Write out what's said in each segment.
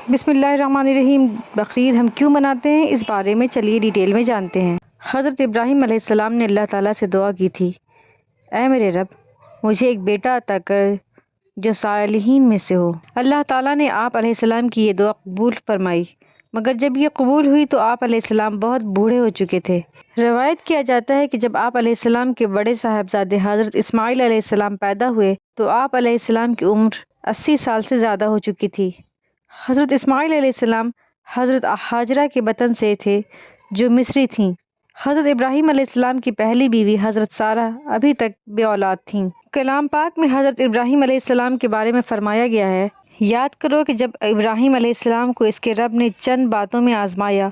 بسم اللہ الرحمن الرحیم۔ بقرعید ہم کیوں مناتے ہیں، اس بارے میں چلیے ڈیٹیل میں جانتے ہیں۔ حضرت ابراہیم علیہ السلام نے اللہ تعالیٰ سے دعا کی تھی، اے میرے رب، مجھے ایک بیٹا عطا کر جو صالحین میں سے ہو۔ اللہ تعالیٰ نے آپ علیہ السلام کی یہ دعا قبول فرمائی، مگر جب یہ قبول ہوئی تو آپ علیہ السلام بہت بوڑھے ہو چکے تھے۔ روایت کیا جاتا ہے کہ جب آپ علیہ السلام کے بڑے صاحبزادے حضرت اسماعیل علیہ السلام پیدا ہوئے تو آپ علیہ السلام کی عمر 80 سال سے زیادہ ہو چکی تھی۔ حضرت اسماعیل علیہ السلام حضرت ہاجرہ کے بطن سے تھے جو مصری تھیں۔ حضرت ابراہیم علیہ السلام کی پہلی بیوی حضرت سارہ ابھی تک بے اولاد تھیں۔ کلام پاک میں حضرت ابراہیم علیہ السلام کے بارے میں فرمایا گیا ہے، یاد کرو کہ جب ابراہیم علیہ السلام کو اس کے رب نے چند باتوں میں آزمایا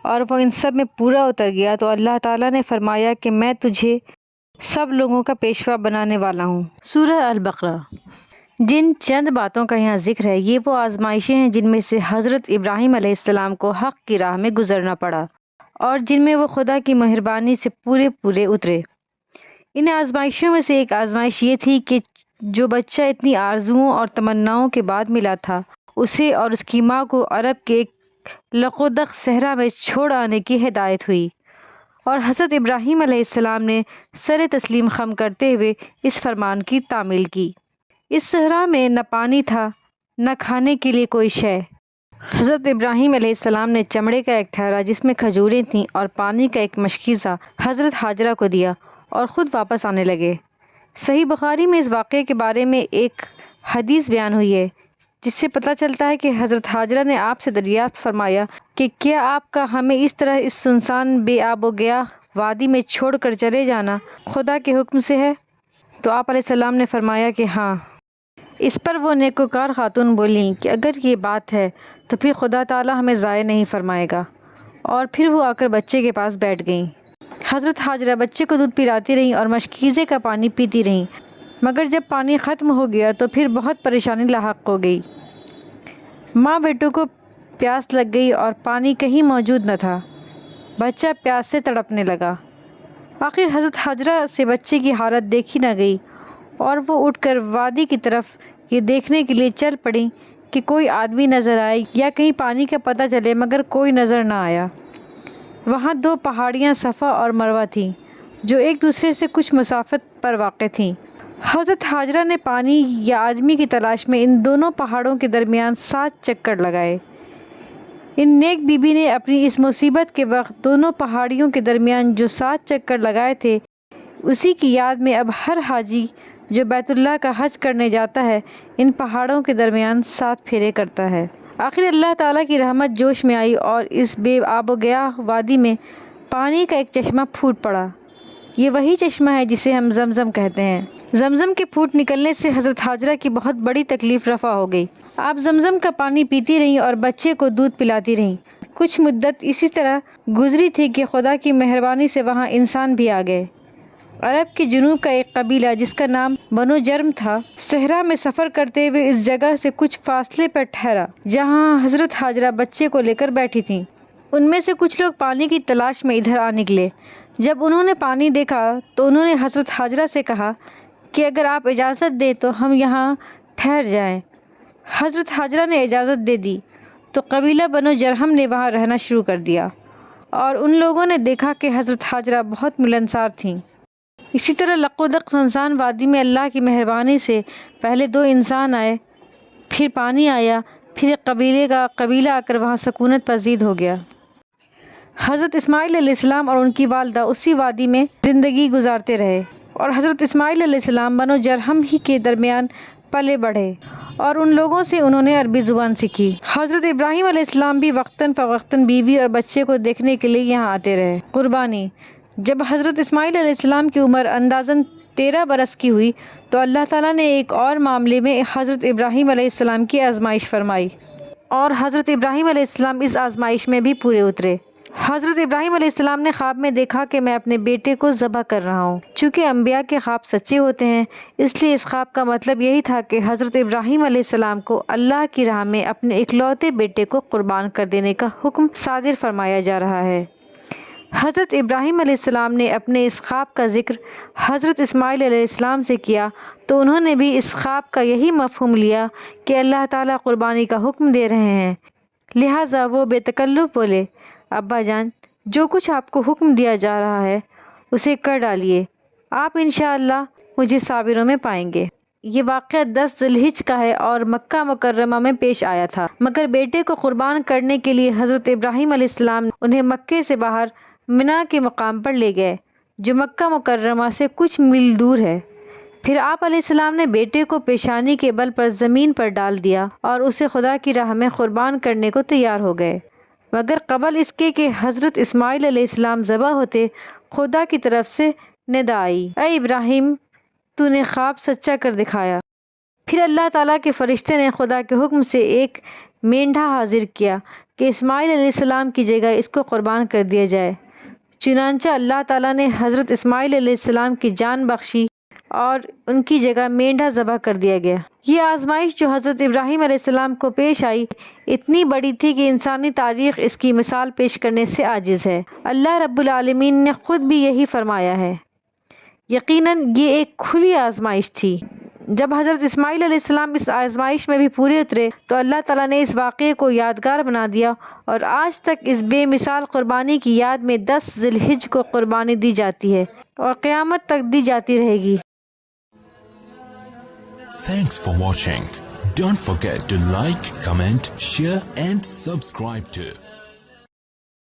اور وہ ان سب میں پورا اتر گیا تو اللہ تعالیٰ نے فرمایا کہ میں تجھے سب لوگوں کا پیشوا بنانے والا ہوں۔ سورہ البقرہ۔ جن چند باتوں کا یہاں ذکر ہے یہ وہ آزمائشیں ہیں جن میں سے حضرت ابراہیم علیہ السلام کو حق کی راہ میں گزرنا پڑا اور جن میں وہ خدا کی مہربانی سے پورے اترے۔ ان آزمائشوں میں سے ایک آزمائش یہ تھی کہ جو بچہ اتنی آرزوؤں اور تمناؤں کے بعد ملا تھا اسے اور اس کی ماں کو عرب کے ایک لقودق صحرا میں چھوڑ آنے کی ہدایت ہوئی، اور حضرت ابراہیم علیہ السلام نے سر تسلیم خم کرتے ہوئے اس فرمان کی تعمیل کی۔ اس صحرا میں نہ پانی تھا نہ کھانے کے لیے کوئی شے۔ حضرت ابراہیم علیہ السلام نے چمڑے کا ایک تھیلا جس میں کھجوریں تھیں اور پانی کا ایک مشکیزہ حضرت ہاجرہ کو دیا اور خود واپس آنے لگے۔ صحیح بخاری میں اس واقعے کے بارے میں ایک حدیث بیان ہوئی ہے جس سے پتہ چلتا ہے کہ حضرت ہاجرہ نے آپ سے دریافت فرمایا کہ کیا آپ کا ہمیں اس طرح اس سنسان بے آب و گیا وادی میں چھوڑ کر چلے جانا خدا کے حکم سے ہے؟ تو آپ علیہ السلام نے فرمایا کہ ہاں۔ اس پر وہ نیکوکار خاتون بولیں کہ اگر یہ بات ہے تو پھر خدا تعالیٰ ہمیں ضائع نہیں فرمائے گا، اور پھر وہ آ کر بچے کے پاس بیٹھ گئیں۔ حضرت ہاجرہ بچے کو دودھ پلاتی رہیں اور مشکیزے کا پانی پیتی رہیں، مگر جب پانی ختم ہو گیا تو پھر بہت پریشانی لاحق ہو گئی۔ ماں بیٹوں کو پیاس لگ گئی اور پانی کہیں موجود نہ تھا، بچہ پیاس سے تڑپنے لگا۔ آخر حضرت ہاجرہ سے بچے کی حالت دیکھی نہ گئی اور وہ اٹھ کر وادی کی طرف یہ دیکھنے کے لیے چل پڑیں کہ کوئی آدمی نظر آئے یا کہیں پانی کا پتہ چلے، مگر کوئی نظر نہ آیا۔ وہاں دو پہاڑیاں صفا اور مروہ تھیں جو ایک دوسرے سے کچھ مسافت پر واقع تھیں۔ حضرت ہاجرہ نے پانی یا آدمی کی تلاش میں ان دونوں پہاڑوں کے درمیان 7 چکر لگائے۔ ان نیک بی بی نے اپنی اس مصیبت کے وقت دونوں پہاڑیوں کے درمیان جو 7 چکر لگائے تھے اسی کی یاد میں اب ہر حاجی جو بیت اللہ کا حج کرنے جاتا ہے ان پہاڑوں کے درمیان 7 پھیرے کرتا ہے۔ آخر اللہ تعالیٰ کی رحمت جوش میں آئی اور اس بے آب و گیا وادی میں پانی کا ایک چشمہ پھوٹ پڑا۔ یہ وہی چشمہ ہے جسے ہم زمزم کہتے ہیں۔ زمزم کے پھوٹ نکلنے سے حضرت ہاجرہ کی بہت بڑی تکلیف رفع ہو گئی۔ آپ زمزم کا پانی پیتی رہیں اور بچے کو دودھ پلاتی رہیں۔ کچھ مدت اسی طرح گزری تھی کہ خدا کی مہربانی سے وہاں انسان بھی آ گئے۔ عرب کے جنوب کا ایک قبیلہ جس کا نام بنو جرم تھا صحرا میں سفر کرتے ہوئے اس جگہ سے کچھ فاصلے پر ٹھہرا جہاں حضرت ہاجرہ بچے کو لے کر بیٹھی تھیں۔ ان میں سے کچھ لوگ پانی کی تلاش میں ادھر آ نکلے۔ جب انہوں نے پانی دیکھا تو انہوں نے حضرت ہاجرہ سے کہا کہ اگر آپ اجازت دیں تو ہم یہاں ٹھہر جائیں۔ حضرت ہاجرہ نے اجازت دے دی تو قبیلہ بنو جرہم نے وہاں رہنا شروع کر دیا، اور ان لوگوں نے دیکھا کہ حضرت ہاجرہ بہت ملنسار تھیں۔ اسی طرح لقودق سنسان وادی میں اللہ کی مہربانی سے پہلے 2 انسان آئے، پھر پانی آیا، پھر ایک قبیلے کا قبیلہ آ کر وہاں سکونت پذیر ہو گیا۔ حضرت اسماعیل علیہ السلام اور ان کی والدہ اسی وادی میں زندگی گزارتے رہے، اور حضرت اسماعیل علیہ السلام بنو جرہم ہی کے درمیان پلے بڑھے اور ان لوگوں سے انہوں نے عربی زبان سیکھی۔ حضرت ابراہیم علیہ السلام بھی وقتاً فوقتاً بیوی اور بچے کو دیکھنے کے لیے یہاں آتے رہے۔ قربانی۔ جب حضرت اسماعیل علیہ السلام کی عمر اندازاً 13 برس کی ہوئی تو اللہ تعالیٰ نے ایک اور معاملے میں حضرت ابراہیم علیہ السلام کی آزمائش فرمائی، اور حضرت ابراہیم علیہ السلام اس آزمائش میں بھی پورے اترے۔ حضرت ابراہیم علیہ السلام نے خواب میں دیکھا کہ میں اپنے بیٹے کو ذبح کر رہا ہوں۔ چونکہ انبیاء کے خواب سچے ہوتے ہیں اس لیے اس خواب کا مطلب یہی تھا کہ حضرت ابراہیم علیہ السلام کو اللہ کی راہ میں اپنے اکلوتے بیٹے کو قربان کر دینے کا حکم صادر فرمایا جا رہا ہے۔ حضرت ابراہیم علیہ السلام نے اپنے اس خواب کا ذکر حضرت اسماعیل علیہ السلام سے کیا تو انہوں نے بھی اس خواب کا یہی مفہوم لیا کہ اللہ تعالیٰ قربانی کا حکم دے رہے ہیں۔ لہٰذا وہ بے تکلف بولے، ابا جان، جو کچھ آپ کو حکم دیا جا رہا ہے اسے کر ڈالیے، آپ انشاءاللہ مجھے صابروں میں پائیں گے۔ یہ واقعہ 10 ذی الحجہ کا ہے اور مکہ مکرمہ میں پیش آیا تھا، مگر بیٹے کو قربان کرنے کے لیے حضرت ابراہیم علیہ السلام انہیں مکے سے باہر منا کے مقام پر لے گئے، جو مکہ مکرمہ سے کچھ میل دور ہے۔ پھر آپ علیہ السلام نے بیٹے کو پیشانی کے بل پر زمین پر ڈال دیا اور اسے خدا کی راہ میں قربان کرنے کو تیار ہو گئے، مگر قبل اس کے کہ حضرت اسماعیل علیہ السلام ذبح ہوتے، خدا کی طرف سے ندا آئی، اے ابراہیم، تو نے خواب سچا کر دکھایا۔ پھر اللہ تعالیٰ کے فرشتے نے خدا کے حکم سے ایک مینڈھا حاضر کیا کہ اسماعیل علیہ السلام کی جگہ اس کو قربان کر دیا جائے۔ چنانچہ اللہ تعالیٰ نے حضرت اسماعیل علیہ السلام کی جان بخشی اور ان کی جگہ مینڈھا ذبح کر دیا گیا۔ یہ آزمائش جو حضرت ابراہیم علیہ السلام کو پیش آئی اتنی بڑی تھی کہ انسانی تاریخ اس کی مثال پیش کرنے سے عاجز ہے۔ اللہ رب العالمین نے خود بھی یہی فرمایا ہے۔ یقیناً یہ ایک کھلی آزمائش تھی۔ جب حضرت اسماعیل علیہ السلام اس آزمائش میں بھی پورے اترے تو اللہ تعالیٰ نے اس واقعے کو یادگار بنا دیا اور آج تک اس بے مثال قربانی کی یاد میں 10 ذی الحجہ کو قربانی دی جاتی ہے اور قیامت تک دی جاتی رہے گی۔ Thanks for watching. Don't forget to like, comment, share and subscribe to